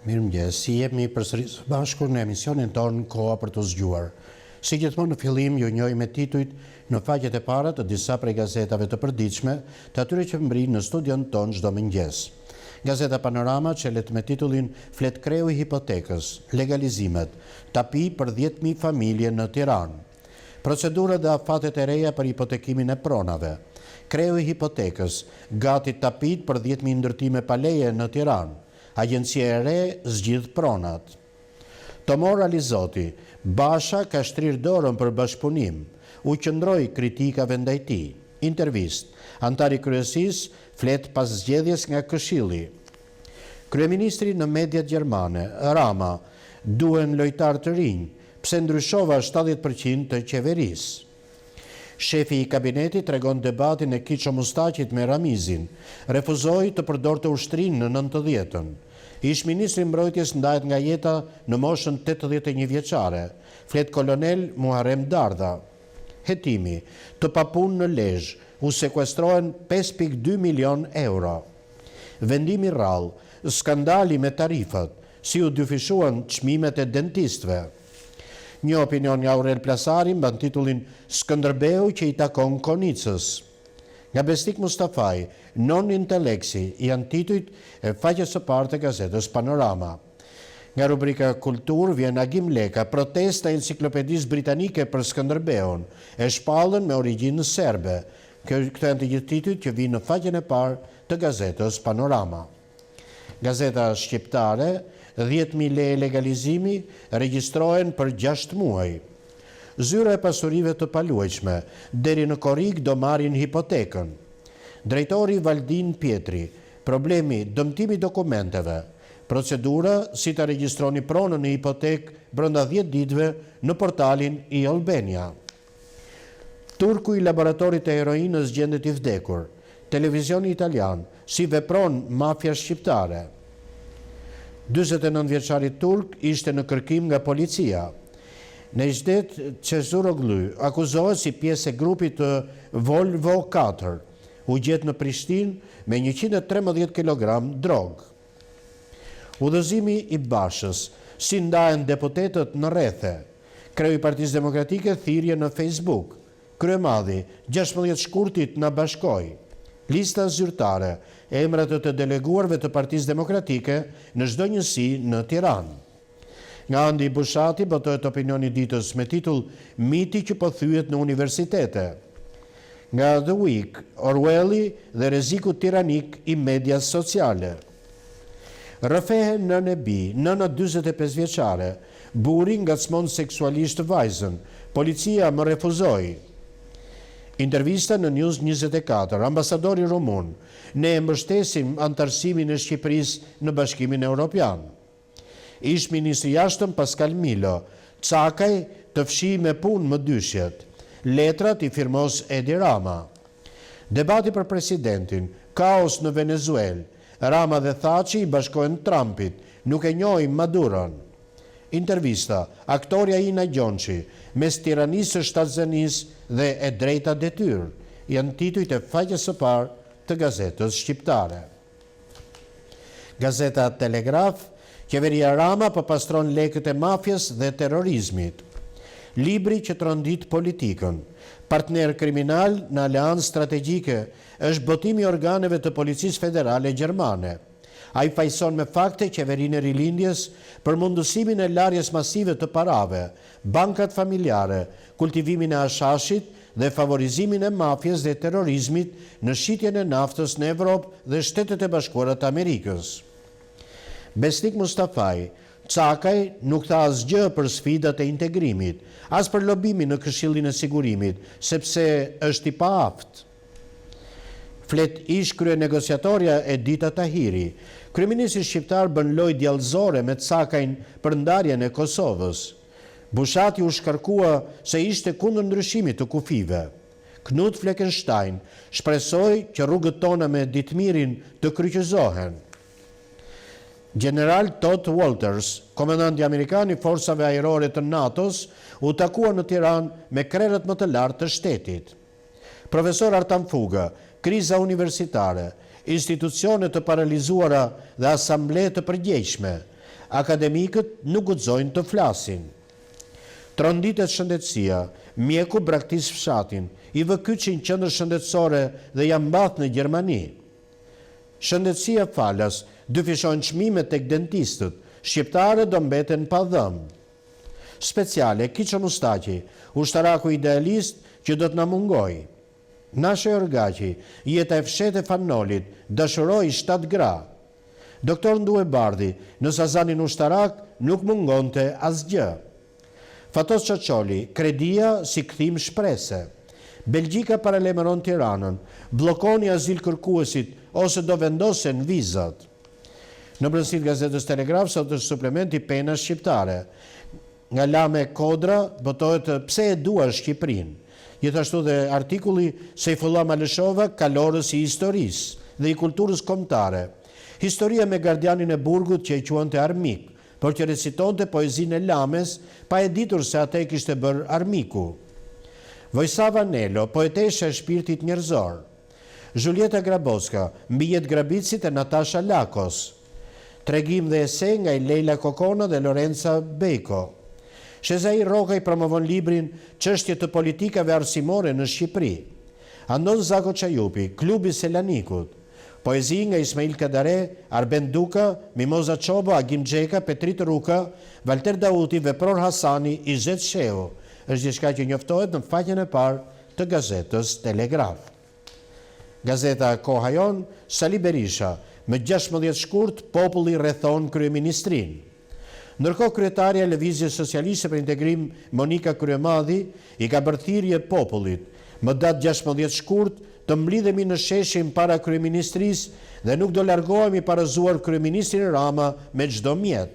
Mirëmëngjes, si jemi përsëri së bashku në emisionin tonë Koha për të zgjuar. Si gjithmonë në fillim ju njohim me titujt në faqet e para të disa prej gazetave të përditshme, të atyre që mbrin në studion tonë çdo mëngjes. Gazeta Panorama çelet me titullin Flet kreu i hipotekës, legalizimet, tapi për 10.000 familje në Tiranë. Procedura dhe afatet e reja për hipotekimin e pronave. Kreu i hipotekës, gati tapit për 10.000 ndërtime pa leje në Tiranë. Agjencia e re zgjidh pronat. Tomor Alizoti, Basha ka shtrirë dorën për bashkëpunim, u qëndroi kritikave ndaj tij. Intervist, antari kryesisë flet pas zgjedhjes nga Këshilli. Kryeministri në mediat gjermane, Rama, duhen lojtar të rinj, pse ndryshova 70% të qeverisë. Shefi i kabinetit tregon debatin e Kiço Mustaqit me Ramizin, refuzoi të përdorte ushtrinë në 90-ën. Ish ministri mbrojtjes ndahet nga jeta në moshën 81 vjeçare, flet kolonel Muharrem Dardha. Hetimi, të papun në Lezhë, u sekuestrohen 5.2 milion euro. Vendimi rrallë, skandali me tarifat, si u dyfishuan çmimet e dentistëve. Një opinion nga Aurel Plasari mban titullin Skënderbeu që i takon Konicës. Nga Besnik Mustafaj, non inteleksi janë titujt e faqes së parë të gazetës Panorama. Nga rubrika Kultur vjen Agim Leka, protesta e enciklopedisë britanike për Skënderbeun, e shpallën me origjinë serbe. Këto janë të gjithë titujt që vijnë në faqen e parë të gazetës Panorama. Gazeta shqiptare, 10.000 leje legalizimi regjistrohen për 6 muaj. Zyra e pasurive të paluajshme, deri në korrik do marrin hipotekën. Drejtori Valdin Pietri, problemi dëmtimi dokumenteve. Procedura si ta regjistroni pronën në hipotek brenda 10 ditëve në portalin i Albania. Turku i laboratorit të heroinës gjendet i vdekur. Televizioni italian, si vepron mafia shqiptare. 49 vjeçari turk ishte në kërkim nga policia. Necdet Çezuroglu akuzohet si pjesë e grupit të Volvo 4. U gjet në Prishtinë me 113 kg drog. Udhëzimi i Bashës, si ndahen deputetët në rrethe. Kreu i Partisë Demokratike thirrje në Facebook. Kryemadhi 16 shkurtit na bashkoi. Lista zyrtare, emrat të deleguarve të Partisë Demokratike në çdo njësi në Tiranë. Nga Andi Bushati botohet opinioni ditës me titull Miti që po thyet në universitete. Nga The Week, Orwelli dhe rreziku tiranik i medias sociale. Rrëfehen në Nebi, nëna 45 vjeçare, burri ngacmon seksualisht vajzën, policia më refuzoi. Intervista në News 24, ambasadori rumun, ne e mbështesim antarësimin e Shqipërisë në Bashkimin Evropian. Ish ministri jashtëm Pascal Milo, Cakaj të fshi me punë më dyshjet. Letrat i firmos Edi Rama. Debati për presidentin, kaos në Venezuelë. Rama dhe Thaçi i bashkohen Trumpit, nuk e njohim Maduron. Intervista, aktoria Ina Gjonçi, mes tiranisë së shtatzanisë dhe e drejta detyrë, janë titujt e faqes së parë të gazetës shqiptare. Gazeta Telegraf, qeveria Rama përpastron lekët e mafjes dhe terrorizmit. Libri që trondit politikën. Partner kriminal në aleancë strategjike është botimi i organeve të Policisë Federale Gjermane. Ai fajson me fakte qeverinë e rilindjes për mundësimin e larjes masive të parave, bankat familjare, kultivimin e hashashit dhe favorizimin e mafjes dhe terrorizmit në shitjen e naftës në Evropë dhe Shtetet e Bashkuara të Amerikës. Besnik Mustafaj, Cakaj nuk tha asgjë për sfidat e integrimit, as për lobimin në Këshillin e Sigurimit, sepse është i paaft. Flet ish krye negociatorja Edita Tahiri. Kryeministri shqiptar bën lojë djallëzore me Cakajn për ndarjen e Kosovës. Bushati u shkarkua se ishte kundër ndryshimit të kufive. Knut Fleckenstein shpresoi që rrugët tona me Ditmirin të kryqëzohen. General Todd Walters, komandanti amerikan i forcave ajrore të NATO-s, u takua në Tiranë me krerët më të lartë të shtetit. Profesor Artan Fuga, kriza universitare, institucione të paralizuara dhe asamble të përgjegjshme. akademikët nuk guxojnë të flasin. Tronditet shëndetësia, mjeku braktis fshatin, i vëkyqin qendër shëndetësore dhe janë mbath në Gjermani. Shëndetësia falas, dyfishojnë çmimet tek dentistët, shqiptarët do mbeten pa dhëmë. Speciale, Kiço Mustaqi, ushtaraku idealist që do të na mungoj. Nashe Orgaqi, jeta e fshete Fanolit, dashuroi 7 gra. Doktor Ndue Bardhi, në Sazanin ushtarak nuk mungonte asgjë. Fatos Çoçoli, kredia si kthim shprese. Belgjika paralajmëron Tiranën, bllokoni azil kërkuesit ose do vendosen vizat. Në brënësit gazetës Telegraf sot është suplementi pena shqiptare. Nga Lame Kodra botohet pse e duar Shqipërinë. Gjithashtu dhe artikulli Sejfullah Malëshova, kalorës i historisë dhe i kulturës kombëtare. Historia me gardianin e burgut që e quante armik, por që recitonte poezinë e Lames, pa e ditur se atë e kishte bërë armiku. Vojsava Nelo, poetesha e shpirtit njerëzor. Julieta Grabowska, mbijet Grabicit e Natasha Lakos. Tregim dhe ese nga Leila Kokona dhe Lorenza Bejko. Shezai Rokaj promovon librin Çështje të politikave arsimore në Shqipëri. Andon Zako Çajupi, Klubi Selanikut. Poezi nga Ismail Kadare, Arben Duka, Mimoza Çobo, Agim Xheka, Petrit Ruka, Valter Dauti, Vepror Hasani, Izet Shehu. Është diçka që njoftohet në faqen e parë të gazetës Telegraf. Gazeta Koha Jon, Sali Berisha, me 16 shkurt, populli rrethon kryeministrinë. Ndërkohë kryetarja e Lëvizjes Socialiste për Integrim Monika Kryemadhi i ka bërë thirrje popullit, më datë 16 shkurt të mblidhemi në sheshin para kryeministrisë dhe nuk do largohemi para zuar kryeministrin Rama me çdo mjet.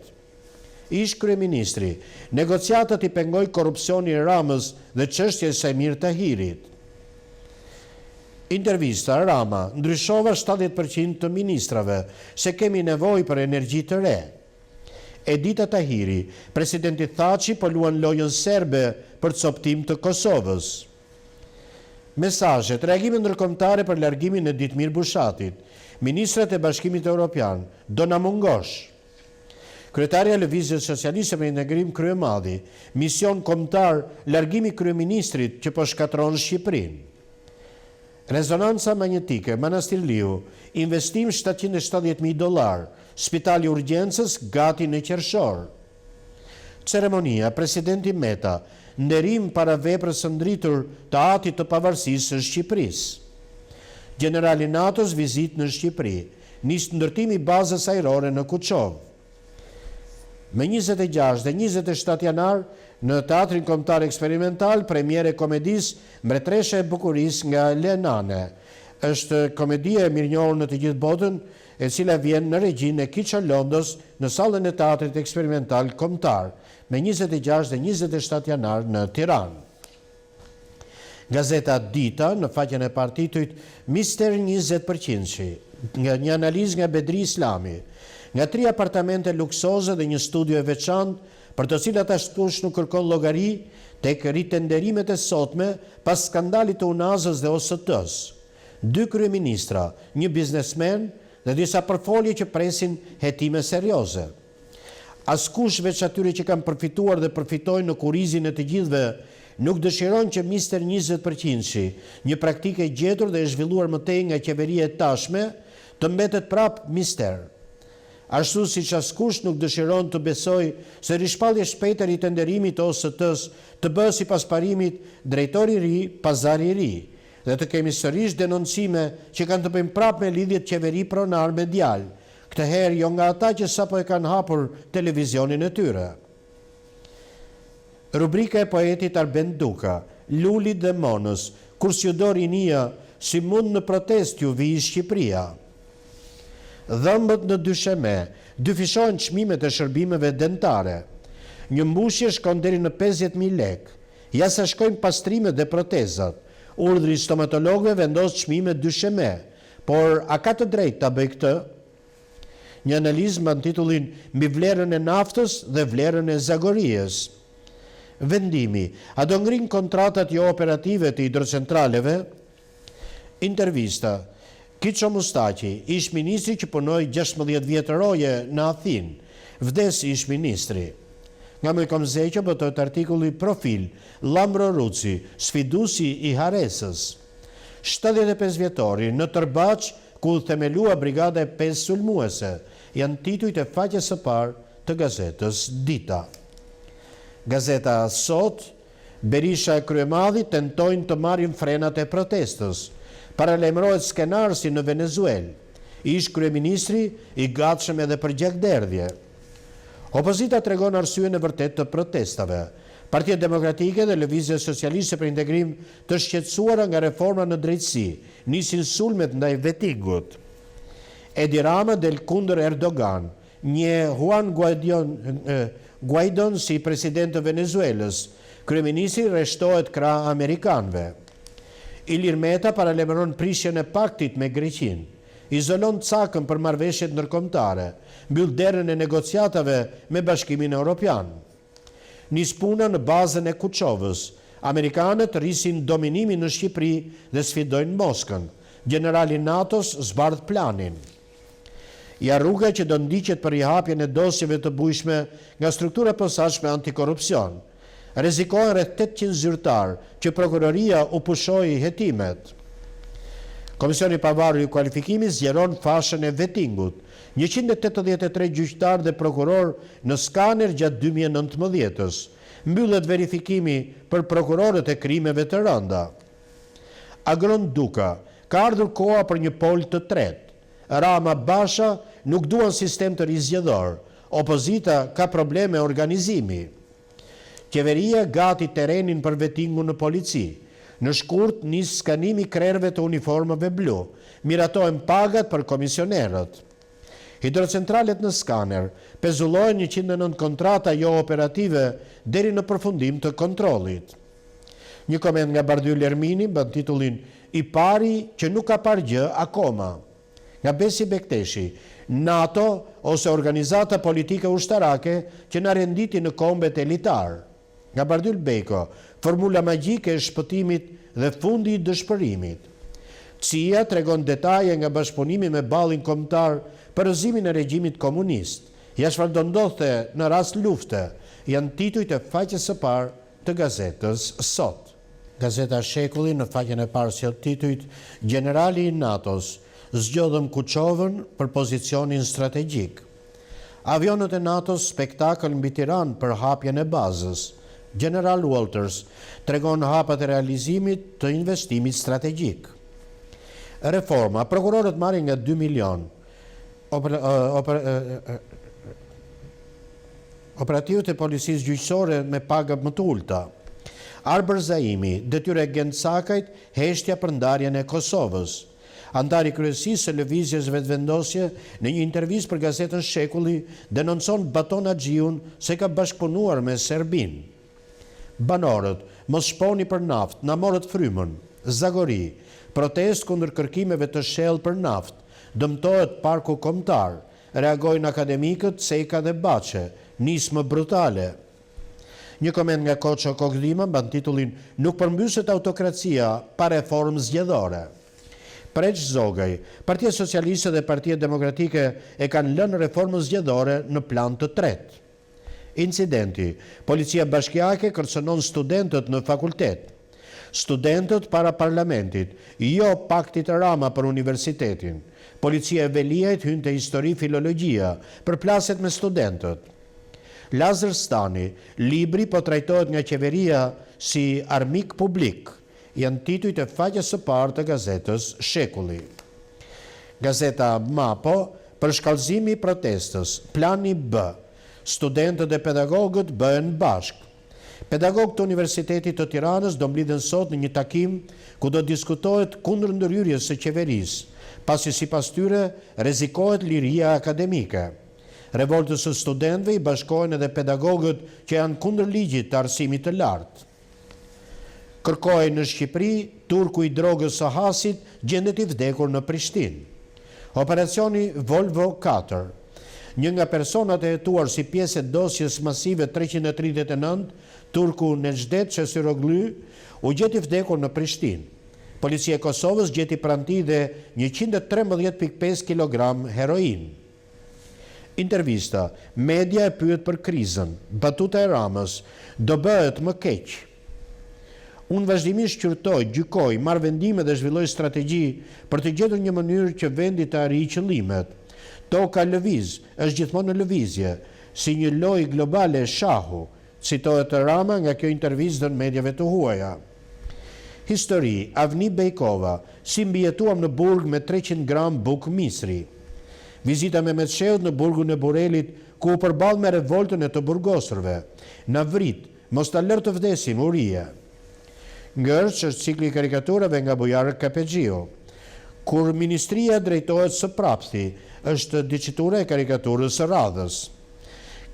Ish kryeministri, negociatat i pengoj korrupsionin e Ramës dhe çështjes së Emir Tahirit. Intervista Rama, ndryshova 70% të ministrave se kemi nevojë për energji të re. Edita Tahiri, presidenti Thaçi po luan lojën serbe për coptim të Kosovës. Mesazhet, reagime ndërkombëtare për largimin e Ditmir Bushatit. Ministrat e Bashkimit Evropian, do na mungosh. Kryetarja e Lëvizjes Socialiste për Integrim Kryemadhi, mision kombëtar largimi kryeministrit që po shkatron Shqipërinë. Rezonanca magnetike, Manastir Liu, investim $770.000, spitali urgjencës gati në qershor. Ceremonia, presidenti Meta, nderim para veprës së ndritur të atit të pavarësisë së Shqipërisë. Generali NATO-s vizit në Shqipëri, nis ndërtimi bazës ajrore në Kuçov. Me 26 dhe 27 janar, në Teatrin Kombëtar Eksperimental, premiere komedis Mbretresha e Bukurisë nga Lenane. Është komedia e mirënjohur në të gjithë botën, e cila vjen në regjinë e Kiço Londos në sallën e Teatrit Eksperimental Kombëtar, me 26 dhe 27 janar në Tiranë. Gazeta Dita, në faqen e parë titujt Mister 20%, nga një analizë nga Bedri Islami, nga 3 apartamente luksoze dhe një studio e veçantë, për të cilat askush nuk kërkon llogari tek ritenderimet e sotme pas skandalit të Unazës dhe OST-s. 2 kryeministra, një biznesmen dhe disa portfolio që presin hetime serioze. Askush veç atyre që kanë përfituar dhe përfitojnë në kurizin e të gjithëve, nuk dëshiron që Mister 20%, një praktike gjetur dhe e zhvilluar mëtej nga qeveria e tashme, të mbetet prap mister. Ashtu si që askush nuk dëshiron të besoj se rishpallje shpejtë e ritenderimit të OST-s të bëhet sipas parimit drejtori i ri, pazari i ri, dhe të kemi sërish denoncime që kanë të bëjmë prap me lidhjet qeveri pronar medial, këtë herë jo nga ata që sapo e kanë hapur televizionin e tyre. Rubrika e poetit Arben Duka, Lulit dhe Monës, kur s'ju rinia, si mund në protest ju vi Shqipëria. Dhëmbët në dysheme, dyfishohen çmimet e shërbimeve dentare. Një mbushje shkon deri në 50.000 lekë. Ja sa shkojnë pastrimet dhe protezat. Urdhri stomatologëve vendos çmime dysheme, por a ka të drejtë ta bëj këtë? Një analizë me titullin Mbi vlerën e naftës dhe vlerën e zagorijës. Vendimi, a do ngrin kontratat jo operative të hidrocentraleve? Intervista. Kiço Mustaqi, ish ministri që punoi 16 vjet roje në Athinë, Vdes ish ministri. Nga Mojkomzeqo botohet artikulli profil Lambro Ruci, sfidusi i Haresës. 75 vjetori në Tërbaç, ku themelua brigada e 5 sulmuese, janë titujt e faqes së parë të gazetës Dita. Gazeta Sot, Berisha e Kryemadhi tentojnë të marrin frenat e protestës. Paralajmërohet skenarsi në Venezuelë. Ish kryeministri i gatshëm edhe për gjakderdhje. Opozita tregon arsyen e vërtet të protestave. Partia Demokratike dhe Lëvizja Socialiste për Integrim të shqetësuara nga reforma në drejtësi, nisin sulmet ndaj vettingut. Edi Rama del kundër Erdogan, një Juan Guaidon si president të Venezuelës, kryeministri rreshtohet krah amerikanëve. Ilir Meta paralajmëron prishjen e paktit me Greqinë. Izolon cakën për marrëveshjet ndërkombëtare, mbyll derën e negociatave me Bashkimin Evropian. Nis puna në bazën e Kuçovës. Amerikanët rrisin dominimin në Shqipëri dhe sfidojnë Moskën. Generali NATO-s zbardh planin. Ja rruga që do ndiqet për rihapjen e dosjeve të bujshme nga struktura posaçme antikorrupsion. Rrezikohen rreth 800 zyrtar që prokuroria u pushoi hetimet. Komisioni i pavarur i kualifikimit zgjeron fashën e vettingut. 183 gjyqtar dhe prokuror në skaner gjatë 2019-s. Mbyllet verifikimi për prokurorët e krimeve të rënda. Agron Duka, ka ardhur koha për një pol të tretë. Rama Basha nuk duan sistem të rizgjedhor. Opozita ka probleme organizimi. Qeveria gati terrenin për vettingun në polici. Në shkurt nis skanimi krerëve të uniformave blu. Miratohen pagat për komisionerët. Hidrocentralet në skaner pezullohen 109 kontrata jo operative deri në përfundim të kontrollit. Një koment nga Bardhyl Ermini bën titullin "I pari që nuk ka parë gjë akoma". Nga Besi Bekteshi, NATO ose organizata politike ushtarake që na renditi në kombet elitar. Nga Bardhyl Beko, formula magjike e shpëtimit dhe fundi i dëshpërimit. CIA tregon detaje nga bashkëpunimi me ballin kombëtar për rrëzimin e regjimit komunist. Ja çfarë do ndodhte në rast lufte, janë titujt e faqes së parë të gazetës Sot. Gazeta Shekulli në faqen e parë sjell titujt "Generali i NATO-s zgjodhëm Kuçovën për pozicionin strategjik". Avionët e NATO-s spektakël mbi Tiranë për hapjen e bazës. General Walters tregon hapat e realizimit të investimit strategjik. Reforma, prokurorët marrin nga 2 milion. Operativët e policisë gjyqësore me paga më të ulta. Arber Zaimi, detyrë e Gent Sakajt, heshtja për ndarjen e Kosovës. Antari kryesisë së lëvizjes vetëvendosje në një intervistë për gazetën Shekulli denoncon Baton Haxhiun se ka bashkëpunuar me Serbin. Banorët, mos shponi për naftë, na morët frymën. Zagori, protest kundër kërkimeve të Shell për naftë, dëmtohet parku kombëtar, reagojnë akademikët Seka dhe Baçe, nismë brutale. Një koment nga Koço Kokdima mban titullin "Nuk përmbyset autokracia pa reformë zgjedhore". Preç Zogaj, Partia Socialiste dhe Partia Demokratike e kanë lënë reformën zgjedhore në plan të tretë. Incidenti, policia bashkiake kërcënon studentët në fakultet. Studentët para parlamentit, jo paktit Rama për universitetin. Policia e Veliajt hyn te histori filologjia, përplaset me studentët. Lazar Stani, libri po trajtohet nga qeveria si armik publik. Janë titujt e faqes së parë të gazetës Shekulli. Gazeta Mapo, për shkallëzimi i protestës, plani B. Studentët dhe pedagogët bëhen bashk. Pedagogët të Universitetit të Tiranës do mblidhen sot në një takim ku do diskutohet kundër ndërhyrjes së qeverisë, pasi sipas tyre rrezikohet liria akademike. Revoltës së studentëve i bashkohen edhe pedagogët që janë kundër ligjit të arsimit të lartë. Kërkojnë në Shqipëri, turku i drogës së Hasit gjendet i vdekur në Prishtinë. Operacioni Volvo 4. Një nga personat e hetuar si pjesë e dosjes masive 339, turku Necdet Çesiroglu, u gjeti vdekur në Prishtinë. Policia e Kosovës gjeti pranti dhe 113.5 kg heroin. Intervista, media e pyet për krizën, batuta e Ramës, do bëhet më keq. Unë vazhdimisht qyrtoj, gjykoj, marr vendime dhe zhvilloj strategji për të gjetur një mënyrë që vendi të arrijë qëllimet. Toka lëviz, është gjithmonë në lëvizje, si një lojë globale shahu, citohet Rama nga kjo intervistë në mediave të huaja. Histori, Avni Bejkova, si mbijetuam në burg me 300 gram buk misri. Vizita me Metsheut në burgun e Burelit, ku u përball me revoltën e të burgosërve. Na vrit, mos ta lër të vdesim uria. Ngërç është cikli i karikaturave nga bujarë Kapexhiu. Kur ministria drejtohet së prapthi, është dicitura e karikaturës së radhës.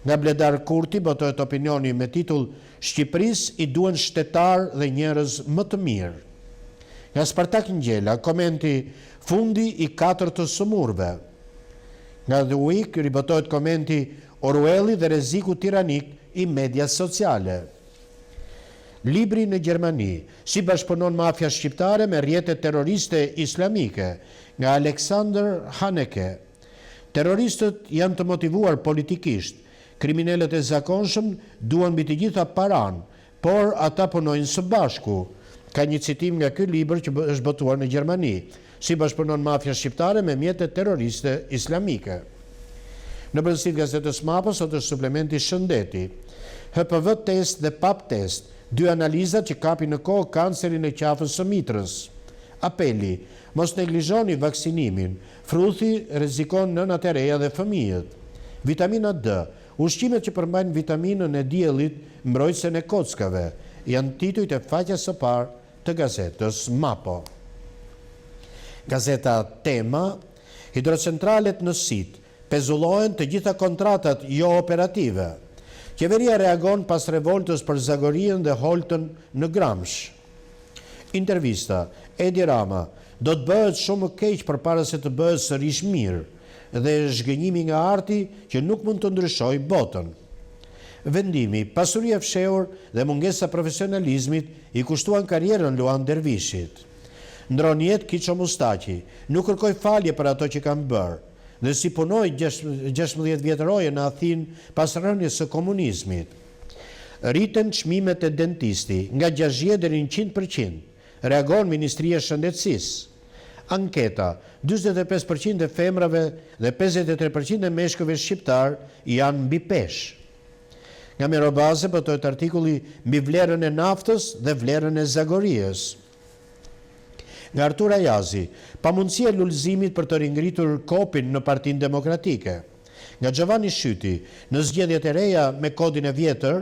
Nga Bledar Kurti botohet opinioni me titull Shqipëris i duen shtetar dhe njerëz më të mirë. Nga Spartak Ngjela, komenti fundi i 4 të sëmurve. Nga The Week ribotohet komenti Orwelli dhe rreziku tiranik i media sociale. Libri në Gjermani, si bashkëpunon mafia shqiptare me rrjetet terroriste islamike, nga Alexander Haneke. Terroristët janë të motivuar politikisht. Kriminalët e zakonshëm duan mbi të gjitha paran, por ata punojnë së bashku. Ka një citim nga ky libër që është botuar në Gjermani, si bashkëpunon mafia shqiptare me mjetet terroriste islamike. Në brendësi të gazetës Mapa sot është suplementi Shëndeti. HPV test dhe PAP test, dy analizat që kapin në kohë kancerin e qafës së mitrës. Apeli, mos neglizhoni vaksinimin, fruthi rrezikon nënat e reja dhe fëmijët. Vitamina D, ushqimet që përmbajnë vitaminën e diellit, mbrojtësen e kockave, janë titujt e faqes së parë të gazetës Mapo. Gazeta Tema, hidrocentralet në Sit, pezullohen të gjitha kontratat jo operative. Qeveria reagon pas revoltës për Zagorien dhe Holtën në Gramsh. Intervista, Edi Rama, do të bëhet shumë keq përpara se të bëhet sërish mirë, dhe zhgënjimi nga arti që nuk mund të ndryshoj botën. Vendimi, pasuria fshehur dhe mungesa profesionalizmit i kushtuan karrierën Luan Dervishit. Ndron jetë Kiço Mustaqi, nuk kërkoj falje për ato që kam bërë, dhe si punoi 16 vjetëroje në Athinë pas rënies së komunizmit. Rriten çmimet e dentisti nga 60 deri në 100%, reagon Ministria e Shëndetësisë. Anketa, 45% e femrave dhe 53% e meshkëve shqiptar janë mbi peshë. Nga Merobaze botohet artikulli mbi vlerën e naftës dhe vlerën e Zagorijës. Nga Artur Ajazi, pamundësia e lulëzimit për të ringritur kopin në Partinë Demokratike. Nga Giovanni Shyti, në zgjedhjet e reja me kodin e vjetër.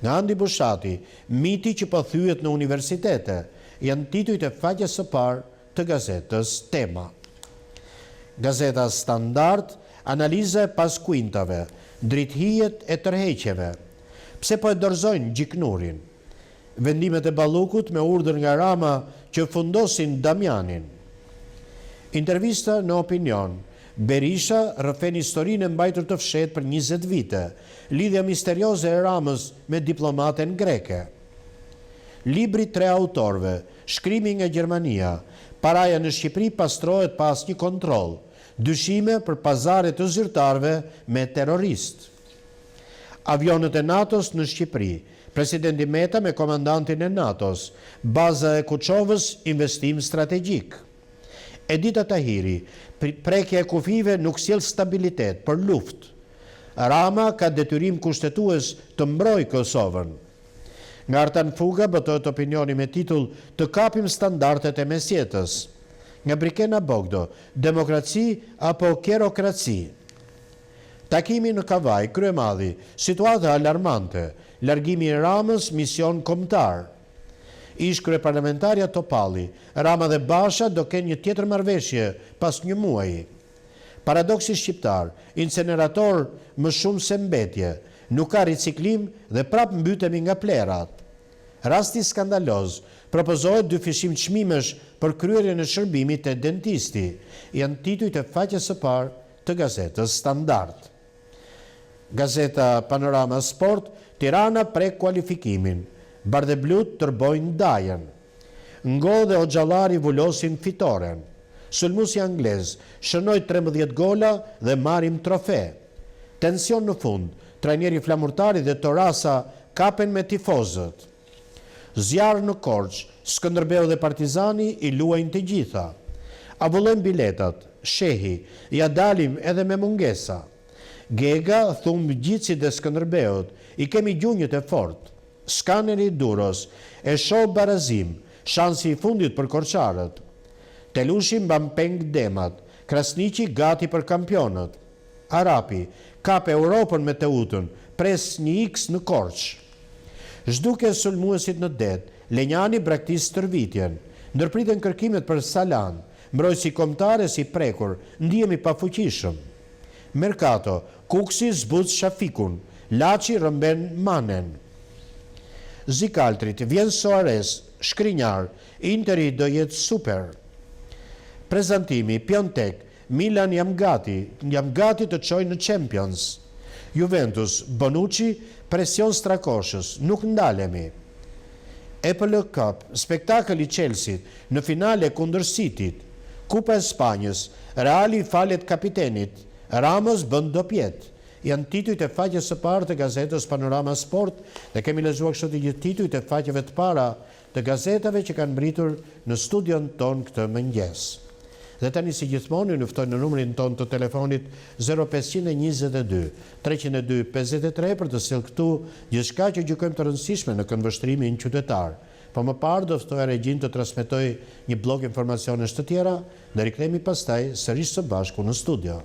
Nga Andi Bushati, miti që po thyet në universitete, janë titujt e faqes së parë të gazetës Tema. Gazeta Standard, analiza e paskuintave, drithijet e tërheqjeve. Pse po e dorëzojnë Gjiknurin? Vendimet e Ballukut me urdhër nga Rama që fundosin Damianin. Intervista në Opinion. Berisha rrëfen historinë e mbajtur të fshehtë për 20 vite, lidhja misterioze e Ramës me diplomaten greke. Libri 3 autorëve, shkrimi nga Gjermania, paraja në Shqipëri pastrohet pas një kontroll, dyshime për pazare të zyrtarëve me terrorist. Avionet e NATO-s në Shqipëri, presidenti Meta me komandantin e NATO-s, baza e Kuçovës, investim strategjik. Edita Tahiri, prekja e kufive nuk sjell stabilitet për luftë. Rama ka detyrim kushtetues të mbrojë Kosovën. Nga Artan Fuga botohet opinioni me titull Të kapim standardet e mesjetës. Nga Brikena Bogdo, demokraci apo kerokraci. Takimi në Kavaj, Kryemadhi, situata alarmante, largimi i Ramës, mision kombëtar. Ish kryeparlamentarja Topalli, Rama dhe Basha do kenë një tjetër marrëveshje pas një muaji. Paradoksi shqiptar, incenerator më shumë se mbetje, nuk ka riciklim dhe prap mbytemi nga plerat. Rasti skandaloz, propozohet 2 fishim çmimesh për kryerjen e shërbimit të dentisti, janë titujt e faqes së parë të gazetës Standard. Gazeta Panorama Sport, Tirana prek kualifikimin, Bardheblut tërbojnë Dajën. Ngo dhe Oxhallari vulosin fitoren. Sulmuesi anglez shënoi 13 gola dhe marrim trofe. Tension në fund, trajneri flamurtari dhe Torasa kapen me tifozët. Zjarë në Korçë, Skënderbeu dhe Partizani i luajnë të gjitha. Avullojmë biletat, shehi, ja dalim edhe me mungesa. Gega, thumë Gjitësi dhe Skënderbeut, i kemi gjunjët e fort. Skaneri Duros, e shoh barazim, shansi i fundit për korçarët. Telushi mban peng demat, Krasniqi gati për kampionët. Arapi, kap Europën me Teutën, pres një X në Korçë. Zhduke sulmuesit në det, Lenjani braktis stërvitjen, ndërpriten kërkimet për Salan, mbrojtësi kombëtare si prekur, ndihemi pafuqishëm. Mercato, Kuksi zbuz Shafikun, Laçi rëmben Manen. Zikaltrit, vjen Soares, Shkrinjar, Interi do jetë super. Prezantimi, Piontek, Milan jam gati të çojë në Champions. Juventus, Bonucci, presion Strakoshës, nuk ndalemi. EPL Cup, spektakël i Chelsea në finale kundër Cityt. Kupa e Spanjës, Reali falet kapitenit, Ramos bën dopjet. Janë titujt e faqes së parë të gazetës Panorama Sport dhe kemi lexuar kështu të gjithë titujt e faqeve të para të gazetave që kanë mbritur në studion ton këtë mëngjes. Dhe tani si gjithmonë ju ftoj në numrin ton të telefonit 0522 302 53 për të sjellë këtu gjithçka që gjykojmë të rëndësishme në këndvështrimin qytetar. Po më parë do ftoja regjin të transmetoj një blok informacionesh të tjera dhe rikthehemi pastaj sërish së bashku në studio.